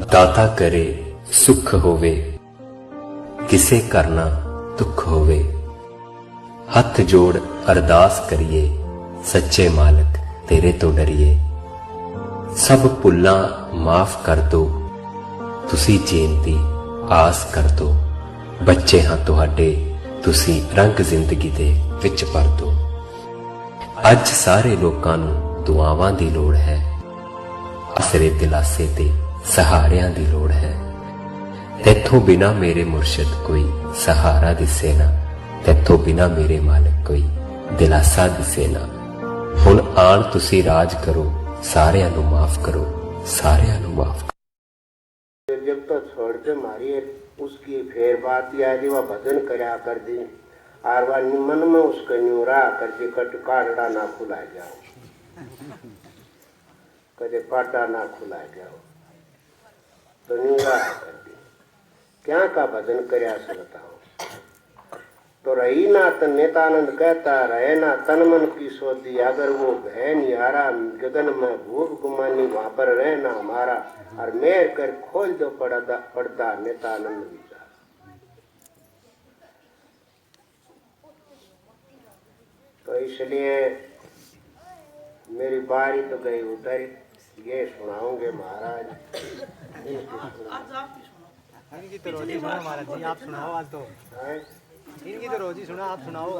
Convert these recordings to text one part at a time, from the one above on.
दाता करे सुख होवे, किसे करना दुख होवे। हथ जोड़ अरदास करिए, सच्चे मालिक तेरे तो डरिए। सब भुल्लां माफ कर दो, तुसी जीण दी आस कर दो। बच्चे हां तुहाडे, तुसी रंग जिंदगी दे विच भर दो। अज सारे लोकां नूं दुआवां दी लोड़ है, आसरे दिलासे ते सहारियां दी लोड़ है। तैथों बिना मेरे मुर्शिद कोई सहारा दिसे ना, तैथों बिना मेरे मालिक कोई दिलासा दिसे ना। हुण आण तुसी राज करो, सारियां नूं माफ करो, सारियां नूं माफ करो। जब तो छोड़ के मारी उसकी फेर बात याद वह भजन करया कर दी, और वह मन में उसका न्यूरा कर दी, कट काटड़ा ना खुला जाओ, कदे पाटा ना खुला जाओ, तो न्यूरा कर दी। क्या का भजन करया से बताओ। तो रही ना तन नेतानंद कहता रहे ना तन मन की सोधी, अगर वो बहन यारा गगन में भूख गुमानी वहां पर रहना हमारा, और मेर कर खोल दो पड़दा नेतानंद विचार। तो इसलिए मेरी बारी तो गई उतर, ये सुनाओगे महाराज। इनकी तो रोजी सुना महाराज जी, आप सुनाओ आज तो। इनकी तो रोजी सुना, आप सुनाओ।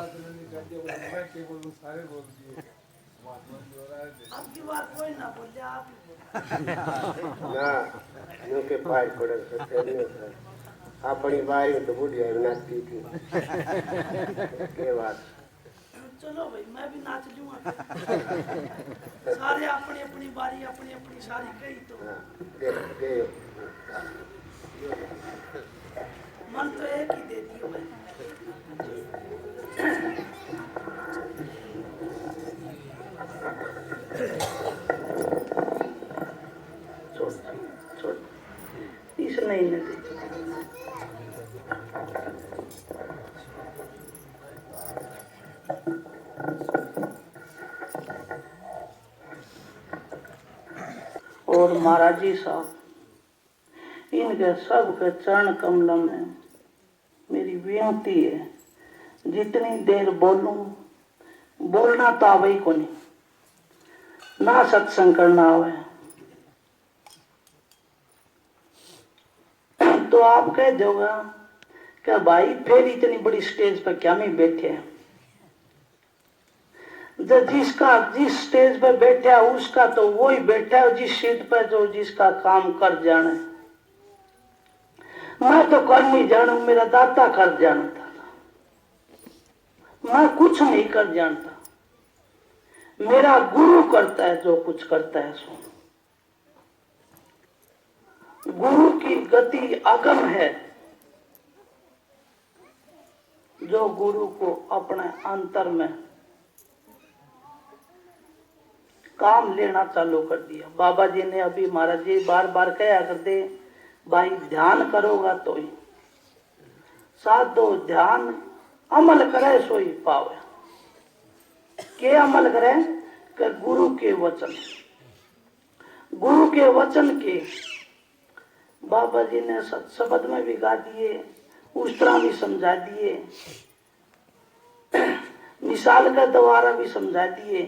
आपकी बात कोई ना बोले, आप ना यूं के पार पड़े अपनी बारी तो बुढ़िया नाचती थी के बात। चलो भाई मैं भी नाच लूंगा। सारे अपनी अपनी बारी अपनी अपनी सारी कही तो मन तो एक ही दे दियो भाई। छोड़ इस नहीं दे। और महाराज जी साहब, इनके सब के चरण कमल में मेरी विनती है, जितनी देर बोलूं, बोलना तो आवे को नहीं, ना सत्संग करना आवे तो आप कह दोगा क्या भाई फिर इतनी बड़ी स्टेज पर क्या में बैठे हैं। जिसका जिस स्टेज पे बैठा है उसका तो वो ही बैठा है, जिस सीट पे जो जिसका काम कर जाने। मैं तो कर नहीं जानू, मेरा दाता कर जानता था, मैं कुछ नहीं कर जानता, मेरा गुरु करता है जो कुछ करता है सो। गुरु की गति अगम है, जो गुरु को अपने अंतर में काम लेना चालू कर दिया। बाबा जी ने अभी महाराज जी बार बार कहा करते, भाई ध्यान करोगा तो ही साधो, ध्यान अमल करे सो ही पावे। के अमल करे कि गुरु के वचन, गुरु के वचन के बाबा जी ने शब्द में भी गा दिए, उस तरह भी समझा दिए, मिसाल का द्वारा भी समझा दिए।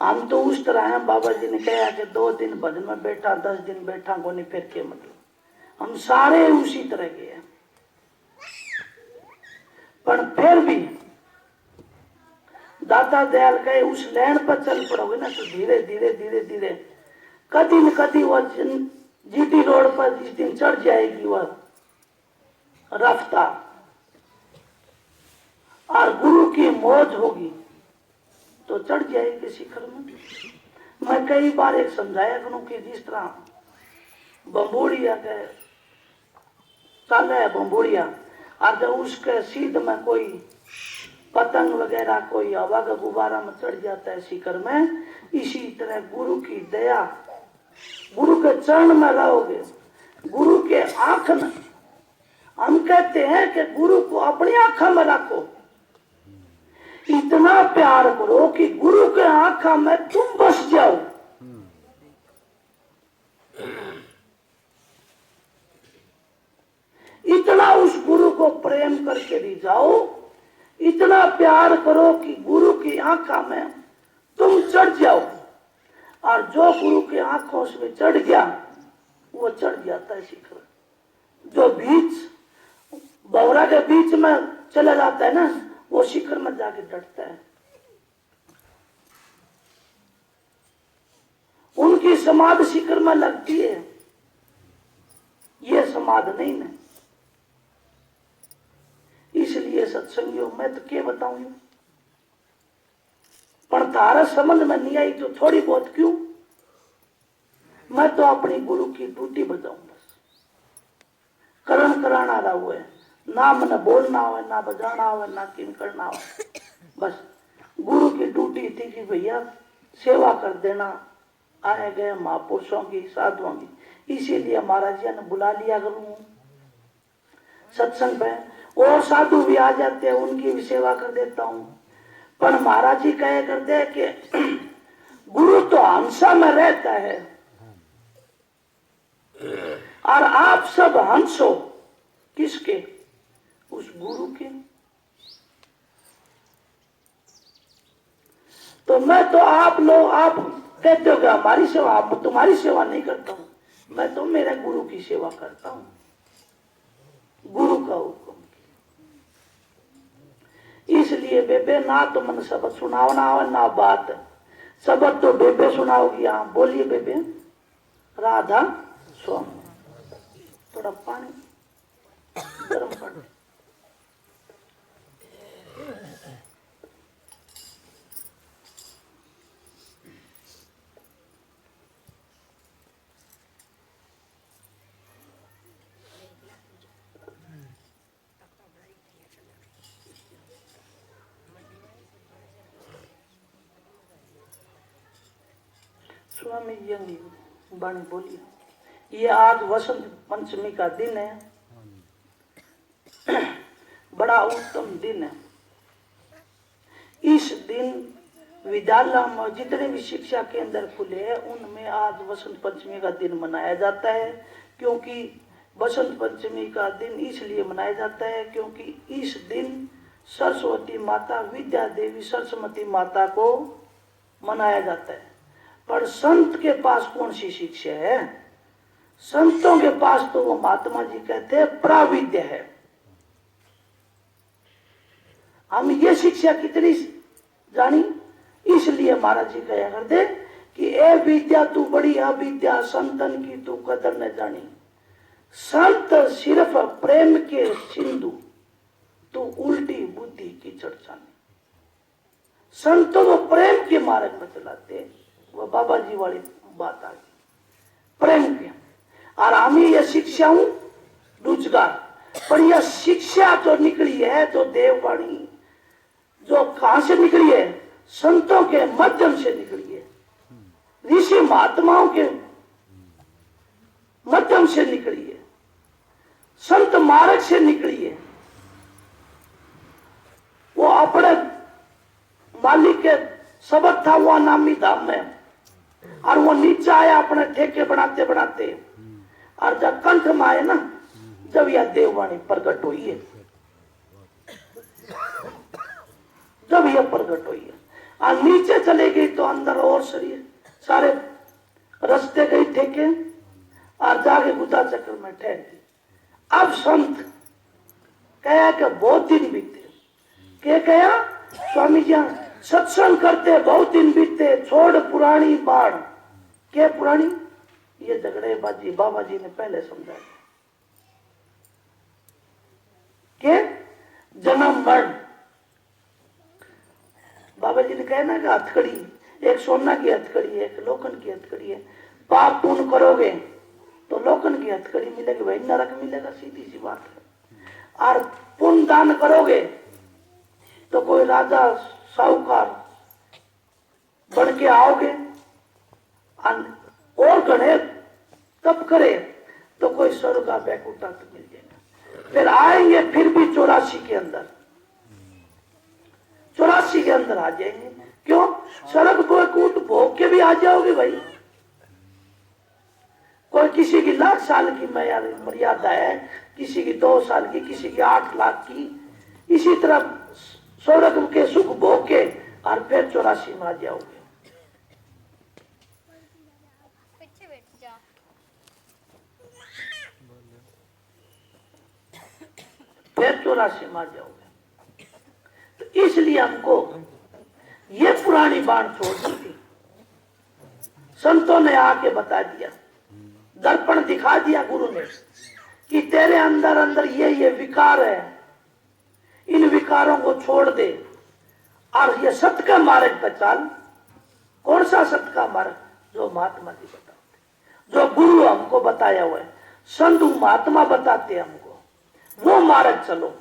हम तो उस तरह हैं, बाबा जी ने कहा कि 2 दिन भजन में बैठा 10 दिन बैठा को नहीं, फिर के मतलब हम सारे उसी तरह के हैं। पर फिर भी दाता दयाल कहे उस लैंड पर चल पड़ोगे ना तो धीरे धीरे धीरे धीरे कदी न कदी वह जीटी रोड पर जिस दिन चढ़ जाएगी वह रफ्तार, और गुरु की मौज होगी तो चढ़ जाएगी शिखर में। मैं कई बार एक समझाया करूं कि जिस तरह बम्बोड़िया के चल है बम्बोड़िया, और जब उसके सीध में कोई पतंग वगैरह कोई हवा का गुब्बारा में चढ़ जाता है शिखर में, इसी तरह गुरु की दया, गुरु के चरण में रहोगे, गुरु के आंख में, हम कहते हैं कि गुरु को अपनी आंखों में रखो, इतना प्यार करो कि गुरु के आंखों में तुम बस जाओ। करके भी जाओ, इतना प्यार करो कि गुरु की आंखों में तुम चढ़ जाओ, और जो गुरु की आंखों में चढ़ गया वो चढ़ जाता है शिखर। जो बीच बौरा के बीच में चला जाता है ना, वो शिखर में जाके डटता है। उनकी समाधि शिखर में लगती है, ये समाधि नहीं है। इसलिए सत्संगियों मैं तो क्या बताऊं, पर तारा समझ में नहीं आई तो थोड़ी बहुत क्यों, मैं तो अपनी गुरु की ड्यूटी बजाऊं बस। करण कराना रहा हुआ है, ना मन बोलना हो, ना बजाना हो, ना किम करना हो, बस गुरु की ड्यूटी थी कि भैया सेवा कर देना आए गए महापुरुषों की, साधुओं की। इसीलिए महाराज जी ने बुला लिया करूं सत्संग पे, और साधु भी आ जाते हैं, उनकी भी सेवा कर देता हूं। पर महाराज जी कहे करते कि गुरु तो हंसा में रहता है और आप सब हंसो किसके? उस गुरु के। तो मैं तो आप लोग, आप कहते हो कि हमारी सेवा, आप तुम्हारी सेवा नहीं करता हूं, मैं तो मेरे गुरु की सेवा करता हूं, गुरु का हुक्म। इसलिए बेबे ना तो मन सबक सुनाओ ना हो ना बात, सबक तो बेबे सुनाओगी। हाँ बोलिए बेबे। राधा स्वामी, थोड़ा पानी गर्म कर दे। स्वामी जी बाणी बोलिए। ये आज वसंत पंचमी का दिन है, बड़ा उत्तम दिन है। इस दिन विद्यालय में जितने भी शिक्षा केंद्र खुले हैं उनमें आज वसंत पंचमी का दिन मनाया जाता है। क्योंकि वसंत पंचमी का दिन इसलिए मनाया जाता है क्योंकि इस दिन सरस्वती माता, विद्या देवी सरस्वती माता को मनाया जाता है। पर संत के पास कौन सी शिक्षा है? संतों के पास तो वो महात्मा जी कहते हैं प्राविद्य है। हम ये शिक्षा कितनी जानी, इसलिए महाराज जी कहा करते कि ए विद्या तू बड़ी अविद्या, संतन की तू कदर न जानी। संत सिर्फ प्रेम के सिंधु, तू उल्टी बुद्धि की चर्चानी। संत तो प्रेम के मार्ग में चलाते, वो बाबा जी वाली बात आ गई प्रेम के। और हम ये शिक्षाओं रोजगार, पर यह शिक्षा जो निकली है, जो देववाणी जो कहां से निकली है? संतों के माध्यम से निकली है, ऋषि महात्माओं के माध्यम से निकली है, संत मार्ग से निकली है। वो अपने मालिक के सबक था वो नामी धाम में, और वो नीचे आया अपने ठेके बनाते बनाते, और जब कंठ में आए ना, जब यह देववाणी प्रकट हुई है, जब यह प्रकट हुई है। और नीचे चले गई तो अंदर और शरीर सारे रस्ते गई ठेके, और जाके गुदा चक्र में ठहर गई। अब संत कहा कि बहुत दिन बीते, क्या कहा? स्वामी जी सत्संग करते बहुत दिन बीते, छोड़ पुरानी बाढ़। क्या पुरानी? ये झगड़ेबाजी बाबा जी ने पहले समझाया। के जन्म मरण, बाबा जी ने कहा ना कि हथकड़ी, एक सोना की हथकड़ी है, एक लोखंड की हथकड़ी है। पाप पुण्य करोगे तो लोखंड की हथकड़ी मिलेगी भाई, नरक मिलेगा, सीधी सी बात है। और पुण्य दान करोगे तो कोई राजा साहूकार बन के आओगे, और गणे तब करे तो कोई स्वर्ग का बैकुंठा तो मिल जाएगा। फिर आएंगे फिर भी 84 के अंदर, 84 के अंदर आ जाएंगे। क्यों? स्वर्ग बैकुंठ भोग के भी आ जाओगे भाई। कोई किसी की लाख साल की मर्यादा है, किसी की 2 साल की, किसी की 8 लाख की। इसी तरह स्वर्ग के सुख भोग के और फिर 84 में आ जाओगे। फिर 84 में आ जाओगे। तो इसलिए हमको ये पुरानी बाण छोड़ दी थी। संतों ने आके बता दिया, दर्पण दिखा दिया गुरु ने कि तेरे अंदर अंदर ये विकार है, इन विकारों को छोड़ दे और ये सत्य का मार्ग पर चल। कौन सा सत्य का मार्ग? जो महात्मा जी बताते, जो गुरु हमको बताया हुआ है, संतु महात्मा बताते हमको, वो मार्ग चलो।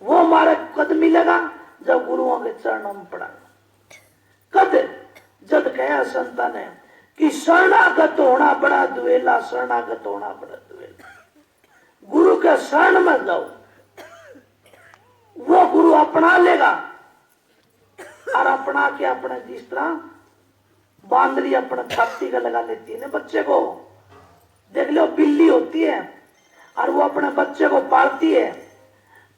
वो मार्ग कद मिलेगा? जब गुरुओं के चरणों में पड़ा। कद? जब कहा संता ने कि शरणागत होना बड़ा दुएला, शरणागत होना बड़ा दुएला। गुरु के शरण में जाओ, वो गुरु अपना लेगा। और अपना के अपने जिस तरह बांदरी अपने छाती का लगा लेती है ना बच्चे को, देख लो बिल्ली होती है और वो अपने बच्चे को पालती है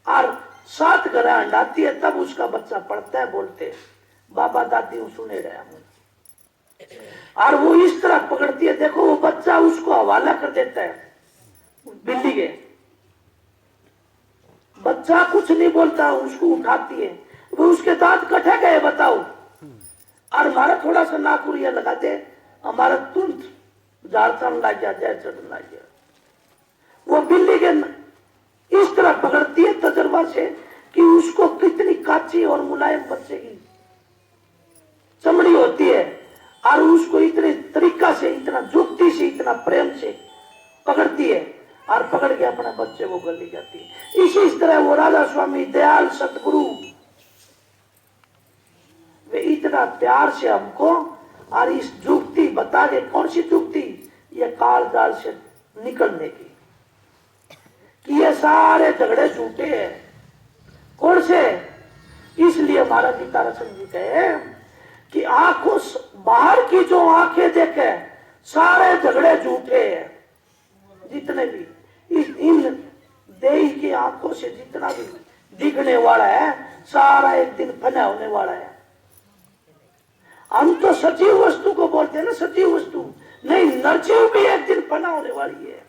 और 7 घर अंडाती है, तब उसका बच्चा पढ़ता है, बोलते बाबा दादी सुने रहे। और वो इस तरह पकड़ती है, देखो वो बच्चा उसको हवाला कर देता है बिल्ली के। बच्चा कुछ नहीं बोलता, उसको उठाती है, वो उसके दांत कटे गए बताओ। और हमारा थोड़ा सा नाकुरिया लगा दे, हमारा तुरंत झाड़ चढ़ लग गया, जय चढ़ लग गया। वो बिल्ली के इस तरह पकड़ती है तजर्बा से कि उसको कितनी काची और मुलायम बच्चे की चमड़ी होती है, और उसको इतने तरीका से, इतना जुक्ति से, इतना प्रेम से पकड़ती है और पकड़ के अपने बच्चे को गल ली जाती है। इसी तरह वो राधा स्वामी दयाल सतगुरु, वे इतना प्यार से हमको और इस जुक्ति बता के, कौन सी जुक्ति? ये काल जाल से निकलने की, कि ये सारे झगड़े झूठे हैं। कौन से? इसलिए हमारा पिता रसन जी कहे कि आंखों बाहर की जो आंखें देखे सारे झगड़े झूठे हैं। जितने भी इन देही की आंखों से जितना भी दिखने वाला है, सारा एक दिन फना होने वाला है। हम तो सजीव वस्तु को बोलते हैं ना, सजीव वस्तु नहीं, निर्जीव भी एक दिन फना होने वाली है।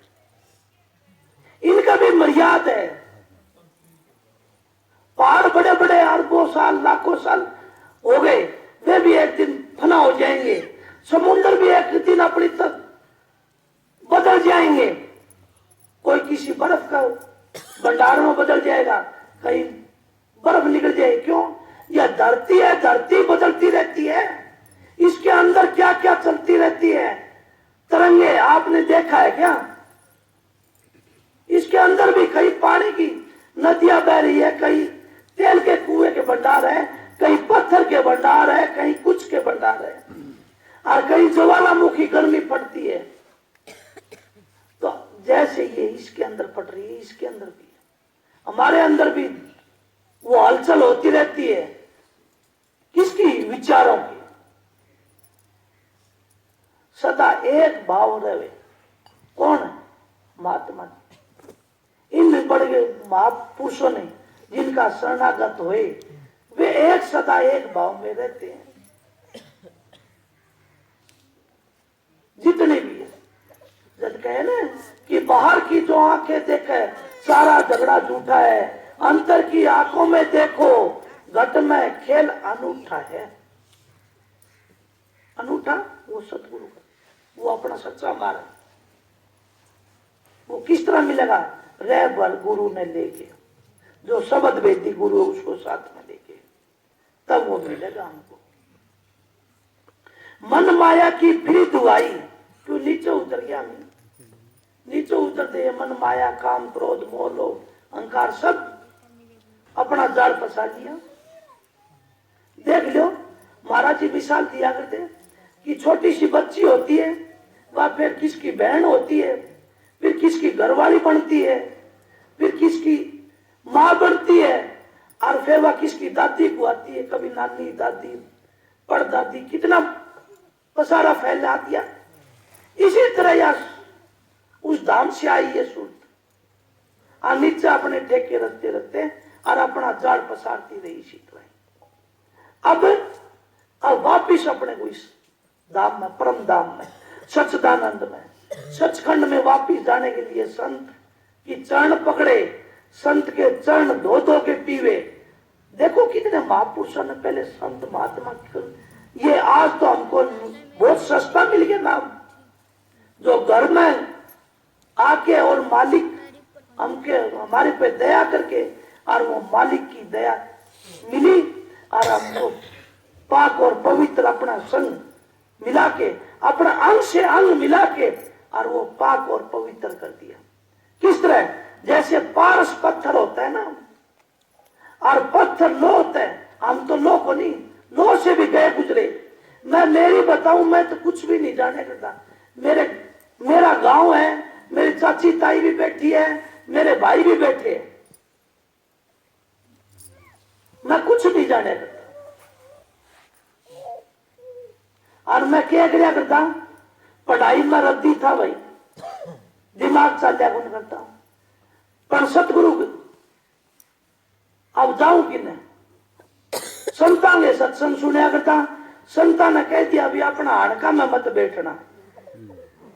इनका भी मर्यादा है। पहाड़ बड़े बड़े अरबों साल, लाखों साल हो गए, वे भी एक दिन फना हो जाएंगे। समुद्र भी एक दिन अपनी तक बदल जाएंगे। कोई किसी बर्फ का भंडार में बदल जाएगा, कहीं बर्फ निकल जाएगी। क्यों? यह धरती है, धरती बदलती रहती है। इसके अंदर क्या क्या चलती रहती है, तरंगे आपने देखा है क्या? इसके अंदर भी कहीं पानी की नदियां बह रही है, कहीं तेल के कुएं के भंडार है, कहीं पत्थर के भंडार है, कहीं कुछ के भंडार है, और कहीं ज्वालामुखी गर्मी पड़ती है। तो जैसे ये इसके अंदर पड़ रही है, इसके अंदर भी, हमारे अंदर भी वो हलचल होती रहती है। किसकी? विचारों की। सदा एक भाव रहे। कौन? महात्मा। इन बड़े महापुरुषों ने जिनका शरणागत हुए, वे एक सदा एक भाव में रहते हैं। जितने भी है, जब कहे ना कि बाहर की जो आंखें देखे सारा झगड़ा झूठा है, अंतर की आंखों में देखो घट में खेल अनूठा है। अनूठा वो सतगुरु का, वो अपना सच्चा मार्ग। वो किस तरह मिलेगा? रह बल गुरु ने लेके, जो शब्द वेदी गुरु उसको साथ में लेके, तब वो मिलेगा हमको। मन माया की फिर दुआई, क्यों नीचे उतर गया? नीचे उतरते मन माया, काम, क्रोध, मोह, लोभ, अहंकार सब अपना जाल फंसा लिया। देख लो, महाराज जी मिसाल दिया करते कि छोटी सी बच्ची होती है, वह फिर किसकी बहन होती है, फिर किसकी घरवाली बनती है, फिर किसकी माँ बनती है, और फिर वह किसकी दादी को आती है। कभी नानी, दादी, परदादी, कितना पसारा फैला दिया। इसी तरह या उस धाम से आई ये सूरत और नीचे अपने ठेके रखते रखते और अपना जाल पसारती रही इसी तरह। अब वापिस अपने को इस धाम में, परम धाम में, सच्चिदानंद में, सचखंड में वापिस जाने के लिए संत की चरण पकड़े, संत के चरण धो धो के पीवे। देखो कितने महापुरुषों ने पहले संत महात्मा, ये आज तो हमको बहुत सस्ता मिल गया नाम, जो घर में आके और मालिक हमारे पे दया करके और वो मालिक की दया मिली और हमको पाक और पवित्र अपना संग मिला के, अपना अंग से अंग मिला के और वो पाक और पवित्र कर दिया। किस तरह? जैसे पारस पत्थर होता है ना, और पत्थर लो होता है, हम तो लो को नहीं, लो से भी गए गुजरे। मैं मेरी बताऊं, मैं तो कुछ भी नहीं जाने करता। मेरा गांव है, मेरी चाची ताई भी बैठी है, मेरे भाई भी बैठे हैं, मैं कुछ नहीं जाने करता। और मैं क्या किया करता, पढ़ाई में रद्दी था भाई, दिमाग चाल्या कौन करता, पर सतगुरु अब जाऊं कि नहीं, संता के सत्संग सुनया करता। संता ने कह दिया अभी अपना हाड़का में मत बैठना।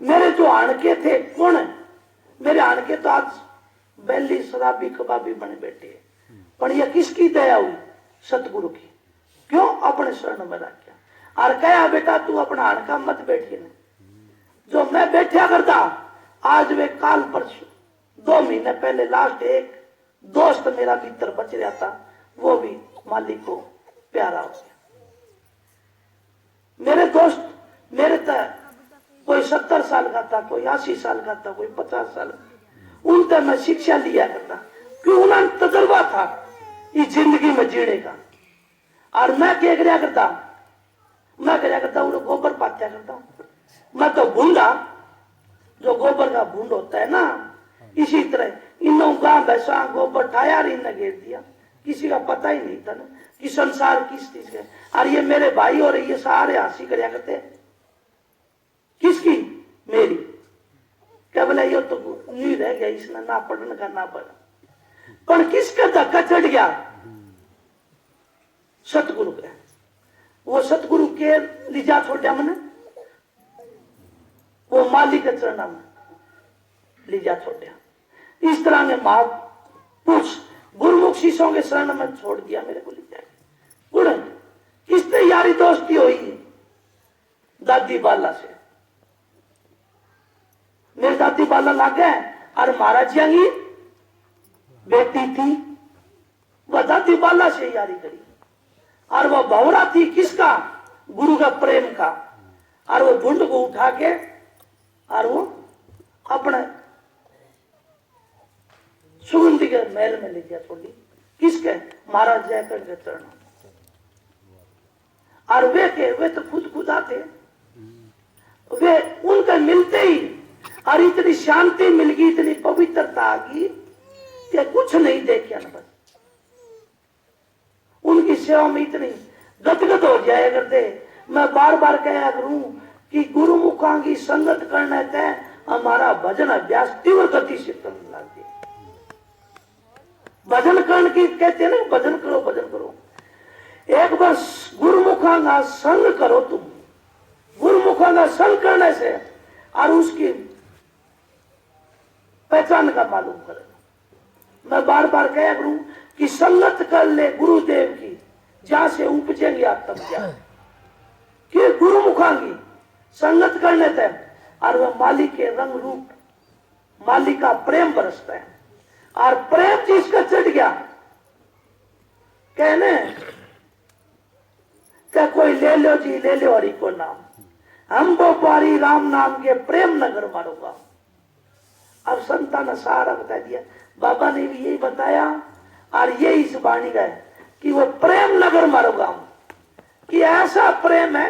मेरे जो हाड़के थे कौन है, मेरे हाड़के तो आज बैली शराबी कबाबी बने बैठे हैं, पर यह किसकी दया हुई? सतगुरु की। क्यों? अपने शरण में रखा और कहा बेटा तू अपना हाड़का मत बैठिए ना। जो मैं बैठा करता, आज वे काल परसों 2 महीने पहले लास्ट एक दोस्त मेरा मित्र बच रहा था, वो भी मालिक को प्यारा हो गया। मेरे दोस्त मेरे तक कोई 70 साल का था, कोई 80 साल का था, कोई 50 साल का। उनसे मैं शिक्षा लिया करता, क्यों? उन्हें तजुर्बा था इस जिंदगी में जीने का। और मैं क्या कराया करता, मैं कराया करता उन्हें गोबर पात्या करता। मैं तो भूंडा, जो गोबर का भूंड होता है ना, इसी तरह इन्हों गांव भैंसा गोबर ठाया और इन्हें घेर दिया। किसी का पता ही नहीं था ना कि संसार किस चीज का। और ये मेरे भाई और ये सारे हंसी कराया करते। किसकी? मेरी। क्या बोला ये तो नहीं रह गया, इसने ना पढ़ने का ना पढ़ा, पर किसका धक्का चढ़ गया? सतगुरु का। वो सतगुरु के लिजा छोड़ा मैंने, वो मालिक के चरण में लिजा छोड़ा। इस तरह ने महापुरुष गुरुमुख शिष्यों के शरण में छोड़ दिया मेरे को लिजा। गुण किसने यारी दोस्ती हुई? दादी बाला से। मेरी दादी बाला लागे और महाराज जी की बेटी थी, वह दादी बाला से यारी करी। और वह बहुरा थी किसका? गुरु का प्रेम का। और वो झुंड को उठा के और वो अपने सुगंधी के महल में ले गया छोड़ी। किसके? महाराज जयकंठ के चरण। और वे तो खुद आते, वे उनके मिलते ही और इतनी शांति मिल गई, इतनी पवित्रता आ गई कि कुछ नहीं देखा न। बस उनकी सेवा में इतनी गदगद हो जाया करते। मैं बार बार कहा करूं कि गुरुमुखा की संगत करने तय हमारा भजन अभ्यास तीव्र गति से करने लगे। भजन करने की कहते हैं ना, भजन करो भजन करो। एक बार गुरुमुखा का संग करो तुम। गुरुमुखा का संग करने से और उसकी पहचान का मालूम करेगा। मैं बार बार कहा करूं कि संगत कर ले गुरुदेव की, जहां से उपजेंगे आत्म ज्ञान। कि गुरुमुखा की संगत करने तक और वह मालिक के रंग रूप, मालिक का प्रेम बरसता है। और प्रेम जिसका चढ़ गया, कहने क्या कोई ले लो जी, ले लो हरि को नाम, हमको पारी राम नाम के प्रेम नगर मारूंगा। अब संता ने सारा बता दिया, बाबा ने भी यही बताया और ये इस वाणी का है कि वो प्रेम नगर मारूंगा। कि ऐसा प्रेम है,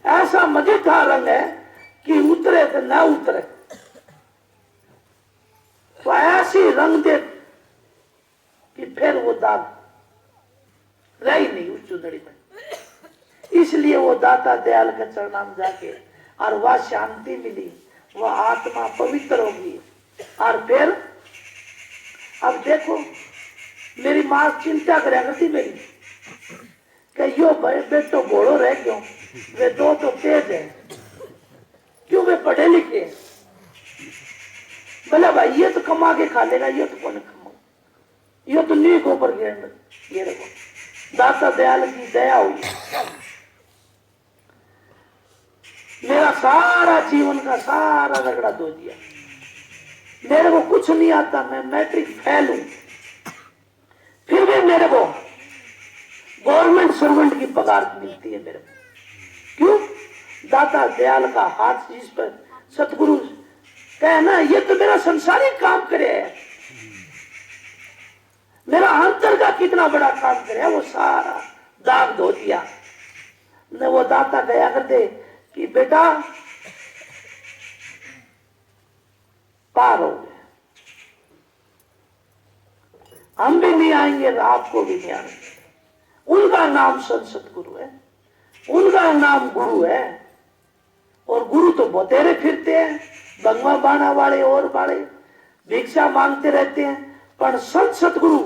ऐसा मजेदार रंग है कि उतरे तो ना उतरे। तो ऐसी रंग दे कि फिर वो दाग रही नहीं उस चुंदड़ी में। इसलिए वो दाता दयाल के चरणाम जाके और वह शांति मिली, वह आत्मा पवित्र होगी। और फिर अब देखो मेरी माँ चिंता करा करती मेरी कि यो भाई बेटो घोड़ो रह क्यों, वे दो तो तेज है, क्यों वे पढ़े लिखे, बोला भाई ये तो कमा के खा लेगा, ये तो कौन कमा, ये तो नहीं गोबर गिरे को। दाता दयाल की दया हुई, मेरा सारा जीवन का सारा रगड़ा धो दिया। मेरे को कुछ नहीं आता, मैं मैट्रिक फेल हूं, फिर भी मेरे को गवर्नमेंट सर्वेंट की पगार मिलती है मेरे को। क्यों? दाता दयाल का हाथ जिस पर सतगुरु कहे ना, ये तो मेरा संसारिक काम करे है, मेरा अंतर का कितना बड़ा काम करे है, वो सारा दाग धो दिया। न वो दाता गया करते कि बेटा पार हो गए, हम भी नहीं आएंगे, आपको भी नहीं आएंगे। उनका नाम संत सतगुरु है, उनका नाम गुरु है। और गुरु तो बतेरे फिरते हैं, बंगवा बाणा वाले और वाले भिक्षा मांगते रहते हैं, पर संत सतगुरु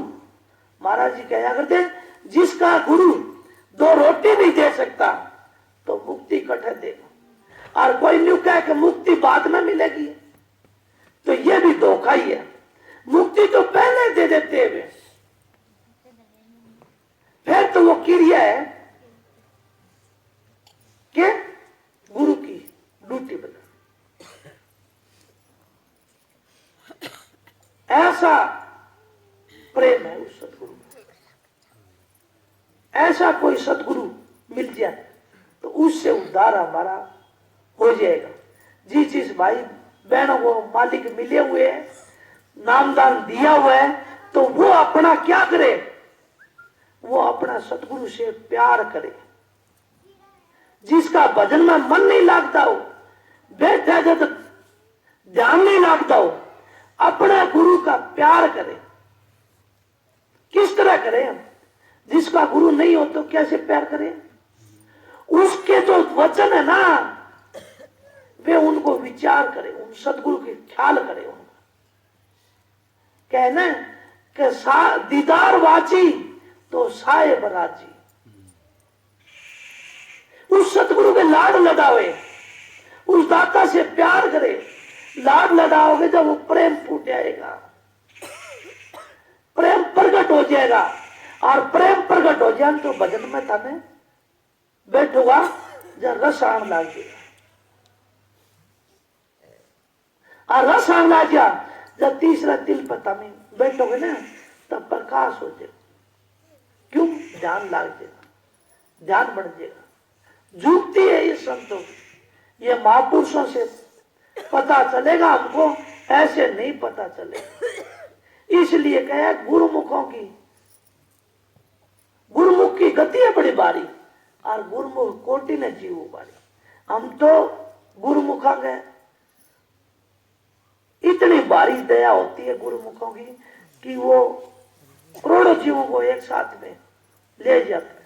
महाराज जी कहा करते, जिसका गुरु दो रोटी नहीं दे सकता तो मुक्ति कठिन देगा। और कोई न्यू कहे कि मुक्ति बाद में मिलेगी, तो ये भी धोखा ही है। मुक्ति तो पहले दे देते हैं, फिर तो वो क्रिया है कि गुरु की ड्यूटी बना। ऐसा प्रेम है उस सतगुरु में। ऐसा कोई सतगुरु मिल जाए तो उससे उद्धार हमारा हो जाएगा। जिस भाई बहनों को मालिक मिले हुए हैं, नामदान दिया हुआ है, तो वो अपना क्या करे, वो अपना सतगुरु से प्यार करे। जिसका भजन में मन नहीं लगता हो, बैठा जब ध्यान नहीं लगता हो, अपना गुरु का प्यार करे। किस तरह करें हम? जिसका गुरु नहीं हो तो कैसे प्यार करें? उसके जो वचन है ना, वे उनको विचार करे, उन सतगुरु के ख्याल करे। उनका कहना कि दीदार वाची तो साए बराजी। उस सतगुरु के लाड लदावे, उस दाता से प्यार करे। लाड लदाओगे जब वो प्रेम फूट जाएगा, प्रेम प्रकट हो जाएगा। और प्रेम प्रकट हो जाए तो भजन में थाने बैठोगा जब रस आने लग जाएगा। और रस आने लग जा जब तीसरा तिल पता में बैठोगे ना, तब प्रकाश हो जाएगा। क्यों? ध्यान लग जाएगा, ध्यान बढ़ जाएगा। झुकती है ये संतों की, ये महापुरुषों से पता चलेगा हमको, ऐसे नहीं पता चलेगा। इसलिए कहे गुरुमुखों की, गुरुमुख की गति है बड़ी बारी, और गुरुमुख कोटि ने जीवो बारी। हम तो गुरुमुखा गए, इतनी बारी दया होती है गुरुमुखों की कि वो करोड़ों जीवों को एक साथ में ले जाते हैं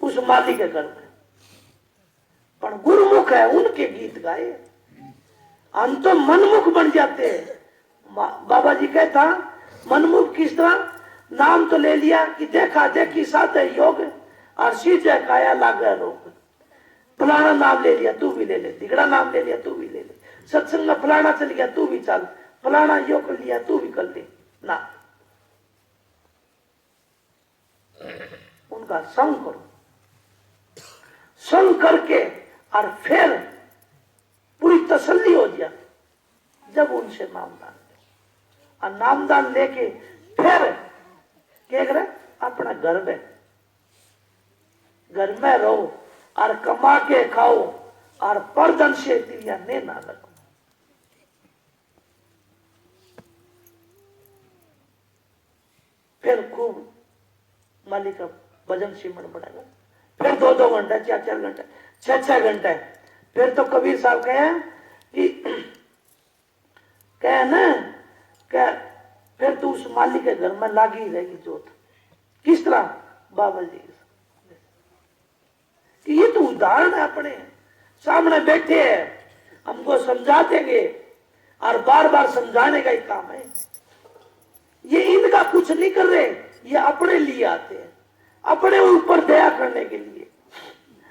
उस माली के घर में। पर गुरुमुख है, उनके गीत गाए, हम तो मनमुख बन जाते हैं। बाबा जी कहता मनमुख किस तरह? नाम तो ले लिया कि देखा देखी साथ योग, और सीधे काया लागे रोग। फलाना नाम ले लिया तू भी ले ले, दिगड़ा नाम ले लिया तू भी ले ले, सत्संग में फलाना चल गया तू भी चल, फलाना योग कर लिया तू भी कर ले ना। उनका संग करो, संग करके और फिर पूरी तसल्ली हो जाए जब उनसे नामदान ले। और नामदान लेके फिर क्या करे? अपना घर में रहो और कमा के खाओ, और परधन से दिया ने ना लगो। फिर खूब मालिक का भजन सिमरन बढ़ेगा। फिर 2-2 घंटा, 4-4 घंटा, 6-6 घंटे। फिर तो कबीर साहब कहे ना क्या, फिर तो उस मालिक के घर में लागी रहेगी जोत। किस तरह? बाबा जी कि ये तो उदाहरण है, अपने सामने बैठे हैं, हमको समझा देंगे और बार बार समझाने का ही काम है। ये इनका कुछ नहीं कर रहे, ये अपने लिए आते हैं, अपने ऊपर दया करने के लिए।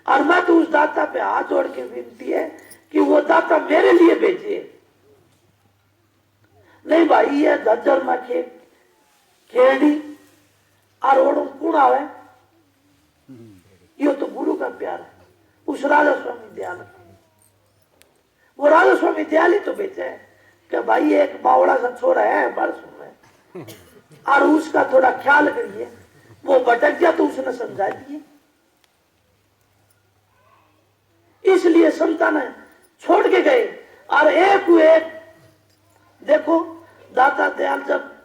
और मैं तो उस दाता पे हाथ जोड़ के विनती है कि वो दाता मेरे लिए भेजे। नहीं भाई, ये झज्जर में खेड़ी और ओडम कूड़ा है, ये तो गुरु का प्यार है। उस राजा स्वामी दयाल, वो राजा स्वामी दयाल ही तो बेचे है कि भाई एक बावड़ा सा छोरा है बरस में, और उसका थोड़ा ख्याल करिए, वो भटक गया तो उसने समझा दिए। इसलिए संतान छोड़ के गए और एक हुए। देखो दाता दयाल जब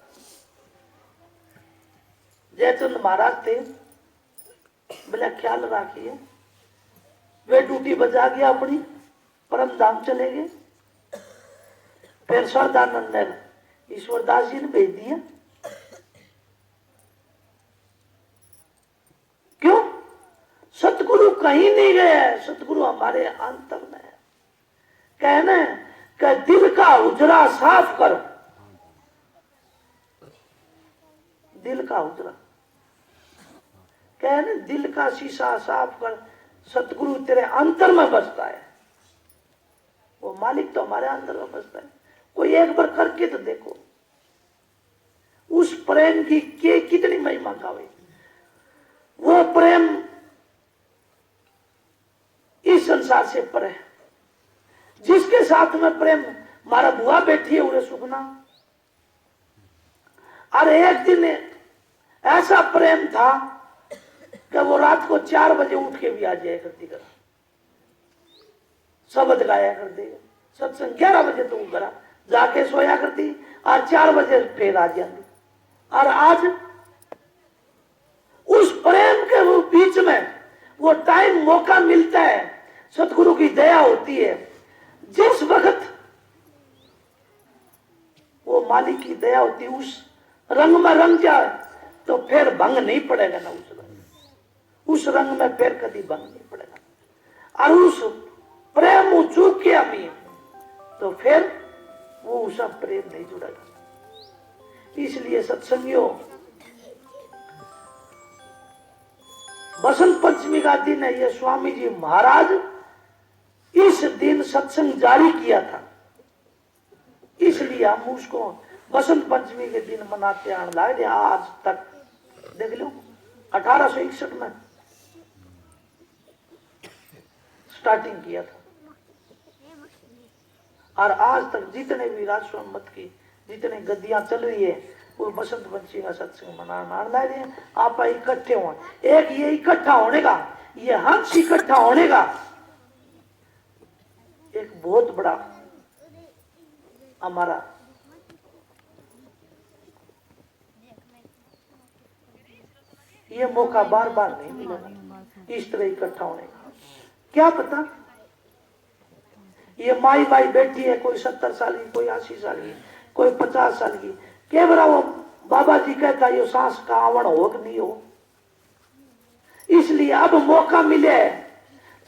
जयचंद महाराज थे, बोले ख्याल रखिए, वे ड्यूटी बजा गया अपनी, परम धाम चले गए। फिर सरदानंद ने ईश्वरदास जी ने भेज दिया। क्यों? सतगुरु कहीं नहीं गए, सतगुरु हमारे अंतर में है। कहने कि दिल का उजरा साफ कर, दिल का उजरा, कहने दिल का शीशा साफ कर, सतगुरु तेरे अंतर में बसता है। वो मालिक तो हमारे अंतर में बसता है। कोई एक बार करके तो देखो, उस प्रेम की कितनी महिमा गावे। वो प्रेम इस संसार से परे है। जिसके साथ में प्रेम, मारा बुआ बैठी है उरे सुखना, और एक दिन ऐसा प्रेम था कि वो रात को 4 बजे उठ के भी आ जाया करती, कर शब्द गाया करती, सत्संग 11 बजे तो करा जाके सोया करती, और 4 बजे फिर आ जाती। और आज उस प्रेम के वो बीच में वो टाइम मौका मिलता है, सतगुरु की दया होती है। जिस वक्त वो मालिक की दया होती, उस रंग में रंग जाए तो फिर भंग नहीं पड़ेगा ना, उस रंग में फिर कभी भंग नहीं पड़ेगा। और उस प्रेम चूक के अमी तो फिर वो उसका प्रेम नहीं जुड़ेगा। इसलिए सत्संगियों, बसंत पंचमी का दिन है, ये स्वामी जी महाराज इस दिन सत्संग जारी किया था, इसलिए हम उसको बसंत पंचमी के दिन मनाते आने लगे। आज तक देख लो, 1861 में स्टार्टिंग किया था, और आज तक जितने भी राजस्व मत की जितने गद्दियां चल रही है, वो बसंत पंचमी का सत्संग मनाना रहे हैं। आप इकट्ठे हो, एक ये इकट्ठा होने का, ये हंस इकट्ठा होने का एक बहुत बड़ा हमारा ये मौका बार बार नहीं मिलेगा इस तरह इकट्ठा होने का। क्या पता ये माई बाई बैठी है, कोई 70 साल की, कोई 80 साल की, कोई 50 साल की, के बरा वो बाबा जी कहता ये सांस का आवण हो कि नहीं हो। इसलिए अब मौका मिले,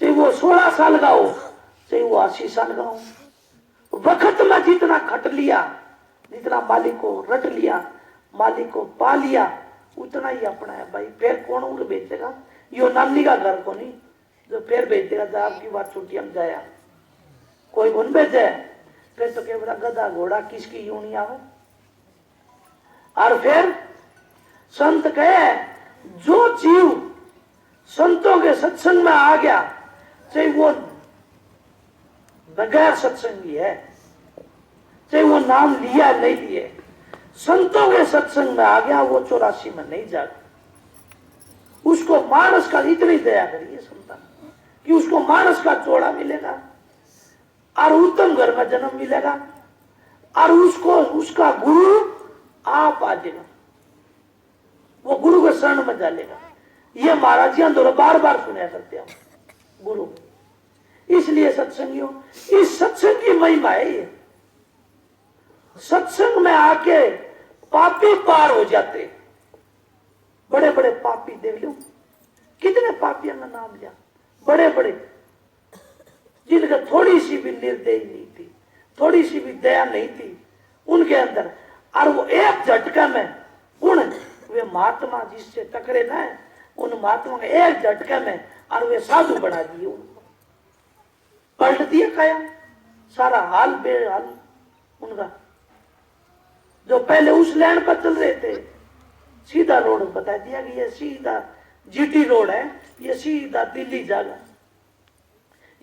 चाहे वो 16 साल का हो, चाहे वो 80 साल का हो, वक्त में जितना खट लिया, जितना मालिक को रट लिया, मालिक को पा लिया, उतना ही अपना है भाई। फिर कौन उड़ बेचेगा? यो नानी का घर को नहीं जो फिर बेच देगा, जब आपकी बात छुट्टी हम जाया कोई कौन बेचे, फिर तो क्या बड़ा गधा घोड़ा किसकी यूं नहीं आवे। और फिर संत कहे जो जीव संतों के सत्संग में आ गया, चाहे वो बगैर सत्संगी है, चाहे वो नाम लिया नहीं लिए, संतों के सत्संग में आ गया, वो 84 में नहीं जागा। उसको मानस का इतनी दया करिए संतान कि उसको मानस का चोड़ा मिलेगा और उत्तम घर में जन्म मिलेगा, और उसको उसका गुरु आप आ जाएगा, वो गुरु के शरण में डालेगा। ये महाराज जी दो बार बार सुना करते हैं गुरु। इसलिए सत्संगियों, इस सत्संग की महिमा है। ये सत्संग में आके पापी पार हो जाते। बड़े बड़े पापी देख लो, कितने पापियों का नाम लिया, बड़े बड़े, जिनका थोड़ी सी भी निर्दयी नहीं थी, थोड़ी सी भी दया नहीं थी उनके अंदर, और वो एक झटका में उन वे महात्मा जिससे टकरे ना है, उन महात्मा के एक झटके में और वे साधु बना दिए, उनको पलट दिया काया, सारा हाल बेहाल उनका। जो पहले उस लाइन पर चल रहे थे, सीधा रोड बता दिया कि ये सीधा जीटी रोड है, ये सीधा दिल्ली जाएगा।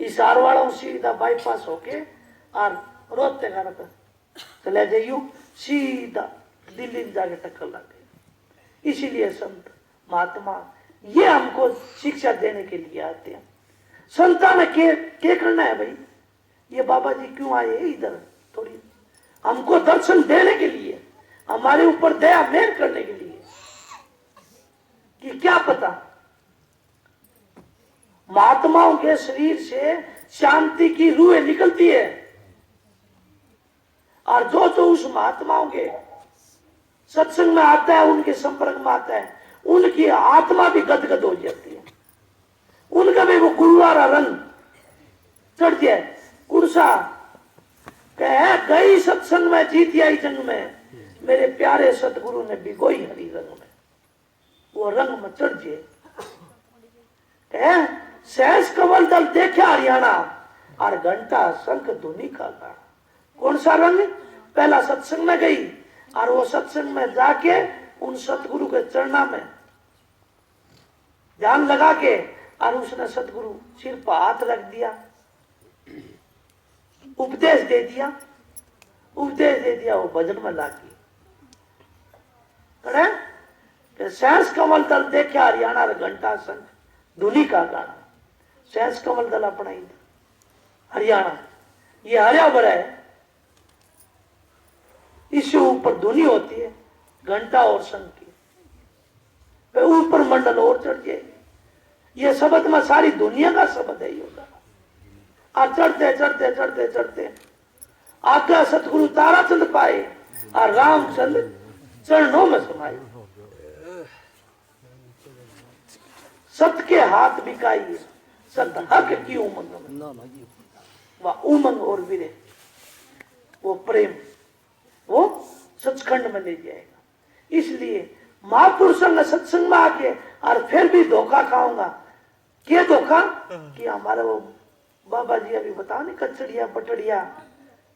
इस वालों सीधा बाईपास होके और रोते कर चले जाइयो, सीधा दिल्ली जाके टक्कर लग गई। इसीलिए संत महात्मा ये हमको शिक्षा देने के लिए आते हैं। संतान ने क्या करना है भाई, ये बाबा जी क्यों आए इधर, थोड़ी हमको दर्शन देने के लिए, हमारे ऊपर दया मेहर करने के लिए, कि क्या पता महात्माओं के शरीर से शांति की रूहें निकलती है, और जो जो उस महात्माओं के सत्संग में आता है, उनके संपर्क में आता है, उनकी आत्मा भी गदगद हो जाती है, उनका भी वो गुरुवारा रंग चढ़ जाए। कुर्सा कह गई सत्संग में जीत आई जंग में, मेरे प्यारे सतगुरु ने भिगोई हरी रंग में, वो रंग में चढ़ जाए। सहस कमल दल देखा हरियाणा, और घंटा शंख धुनी का गाना। कौन सा रंग? पहला सत्संग में गई, और वो सत्संग में जाके उन सतगुरु के चरणा में ध्यान लगा के, और उसने सतगुरु सिर पर हाथ रख दिया, उपदेश दे दिया, उपदेश दे दिया, वो भजन में लागी। सहस कमल दल देखे हरियाणा, घंटा शंख धुनी का गाना। सहस कमल दल अपना ही हरियाणा, ये हरिया भरा है, इससे ऊपर धुनी होती है घंटा और शंख की, ऊपर मंडल और चढ़ जाए। ये शब्द में सारी दुनिया का शब्द है योगा। और चढ़ते चढ़ते चढ़ते चढ़ते आज्ञा सतगुरु ताराचंद पाए, और रामचंद्र चरणों में समाये। सत्य के हाथ बिकाइए, सत्य हक की उमंग में, वह उमंग और विरह, वो प्रेम, वो सचखंड में ले जाएगा। इसलिए महापुरुषों ने सत्संग में आके, और फिर भी धोखा खाऊंगा। क्या धोखा? कि हमारा वो बाबा जी अभी बताओ नहीं, कचड़िया पटड़िया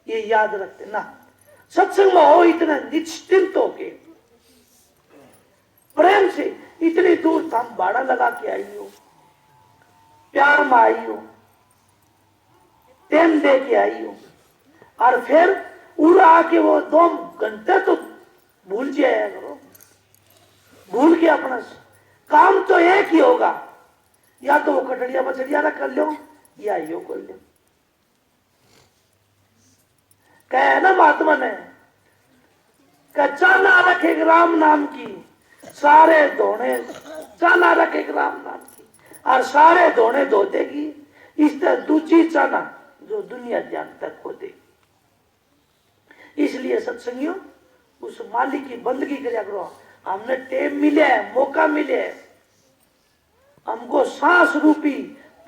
ये याद रखते ना। सत्संग में हो इतना निश्चिंत होके, प्रेम से, इतनी दूर हम भाड़ा लगा के आई हो, प्यार में आई हो, टेम दे के आई हो, और फिर उड़ा आके वो 2 घंटे तो भूल जाया करो। भूल के अपना काम तो एक ही होगा, या तो वो कटड़िया मछड़िया ना कर लो, या यो कर लो। कहे ना महात्मा ने, चाना रखे राम नाम की, सारे धोने, चाना रखे राम नाम की, और सारे धोने धो देगी। इस तरह दूसरी चाना जो दुनिया जान तक खो देगी। इसलिए सत्संगियों, उस मालिक की बंदगी करिया करो। हमने टेम मिले है, मौका मिले है, हमको सांस रूपी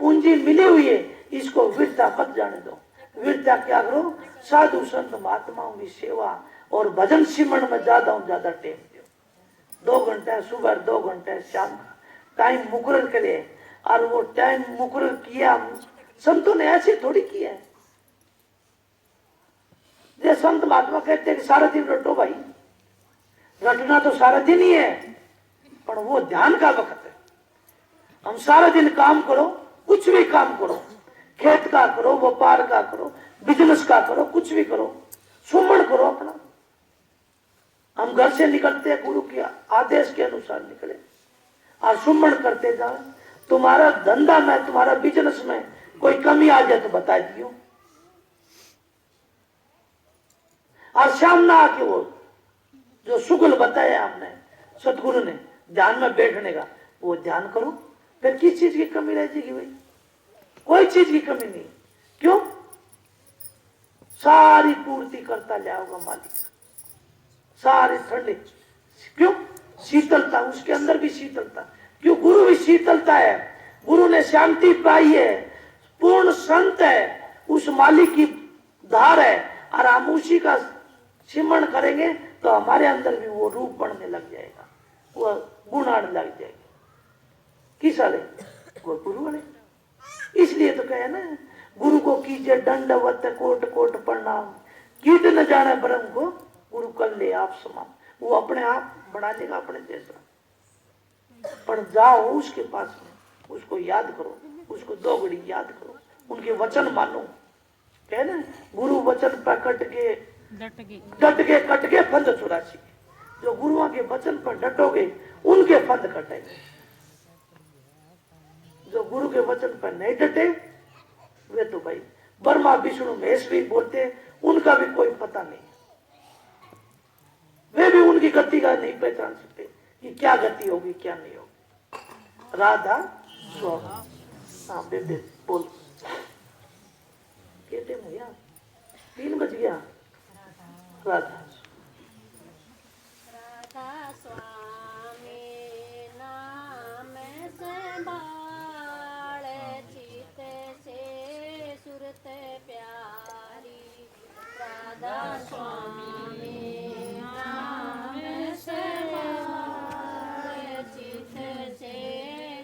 पूंजी मिली हुई है, इसको वृथा मत जाने दो। वृथा क्या करो? साधु संत महात्माओं की सेवा और भजन सिमरन में ज्यादा टेम दो। 2 घंटे सुबह, 2 घंटे शाम का टाइम मुकर्रर करे, और वो टाइम मुकर्रर किया संतों ने ऐसे थोड़ी किया है। ये संत महात्मा कहते हैं कि सारा दिन रटो भाई, रटना तो सारा दिन ही है, पर वो ध्यान का वक्त है। हम सारा दिन काम करो, कुछ भी काम करो, खेत का करो, व्यापार का करो, बिजनेस का करो, कुछ भी करो, सुमन करो अपना। हम घर से निकलते हैं, गुरु के आदेश के अनुसार निकले, और सुमन करते जाओ। तुम्हारा धंधा में, तुम्हारा बिजनेस में कोई कमी आ जाए तो बता दियो, और शाम ना आके वो जो शुगल बताया हमने सतगुरु ने ध्यान में बैठने का, वो ध्यान करो। फिर किस चीज की कमी रह जाएगी भाई? कोई चीज की कमी नहीं। क्यों? सारी पूर्ति करता जाओगा मालिक, सारे ठंडे। क्यों? शीतलता, उसके अंदर भी शीतलता। क्यों? गुरु भी शीतलता है। गुरु ने शांति पाई है, पूर्ण संत है, उस मालिक की धार है, और हम उसी का सिमरण करेंगे तो हमारे अंदर भी वो रूप बढ़ने लग जाएगा, वो गुण आने लग जाएगा। किस वाले? वो गुरु वाले। इसलिए तो कहे ना, गुरु को कीजिए दंडवत कोट कोट प्रणाम, कीट न जाने ब्रह्म को गुरु कर ले आप समान। वो अपने आप बना देगा अपने जैसा, पर जाओ उसके पास में, उसको याद करो, उसको दो घड़ी याद करो, उनके वचन मानो। कहे ना, गुरु वचन पर कट के कट के फंद 84। जो गुरुओं के वचन पर डटोगे उनके फंद कटेंगे, जो गुरु के वचन पर नहीं डटे वे तो भाई ब्रह्मा विष्णु महेश भी बोलते हैं, उनका भी कोई पता नहीं, वे भी उनकी गति का नहीं पहचान सकते कि क्या गति होगी क्या नहीं होगी। राधा स्वामी। हाँ बेबे बोल। कहते भैया 3 बज गया। राधा स्वामी नाम संभाल, चित से सुरत प्यारी। राधा स्वामी नाम संभाल, चित से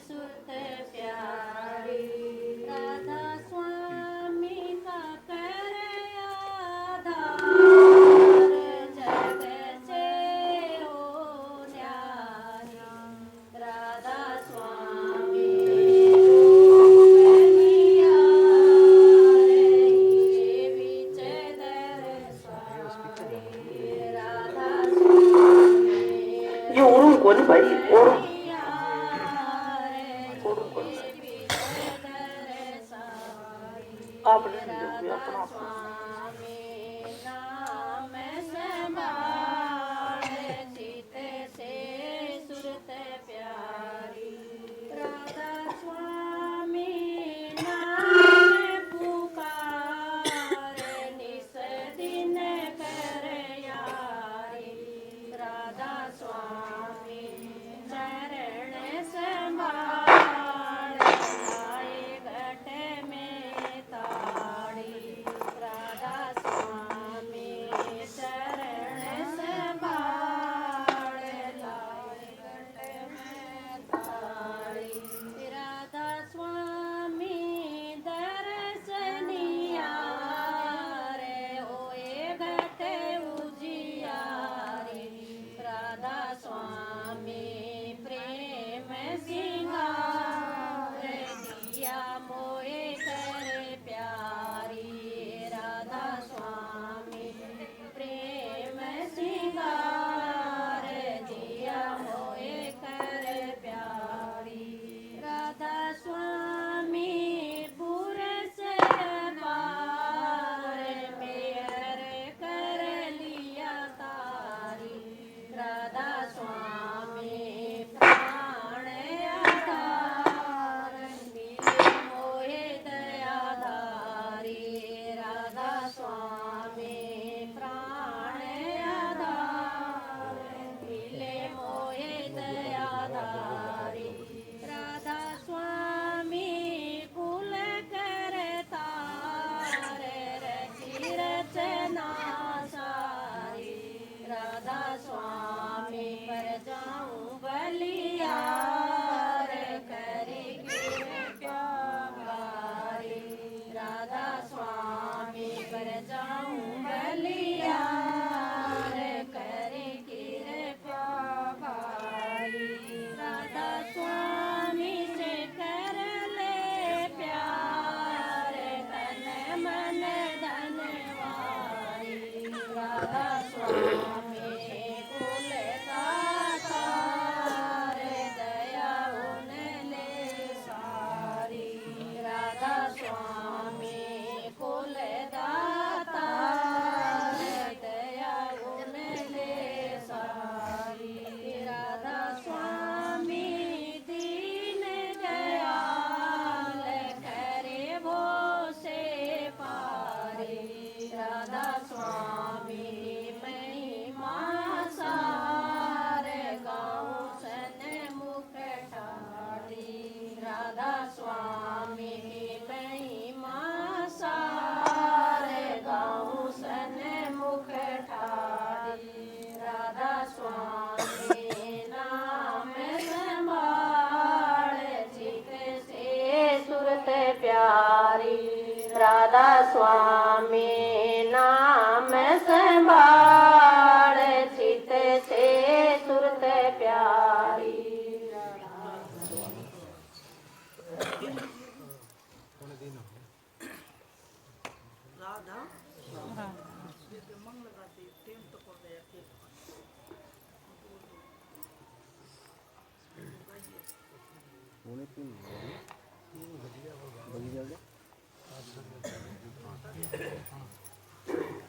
सुरत प्यारी। राधा स्वामी का कर आधार, जग से हो न्यारी। राधा स्वामी कन्हैया रे, बीच दरबारी। राधा स्वामी ये उरुम कौन भाई? उरुम आपने समझो अपना स्वामी नाम संभाल, चित से सुरत प्यारी। राधा स्वामी नाम पुकार, निस दिन कर यारी। राधा स्वामी चरण संभाल, लाए घट में ताड़ी। राधा प्यारी राधा स्वामी नाम संभाल चित से सुरत प्यारी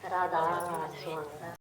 राधा स्वामी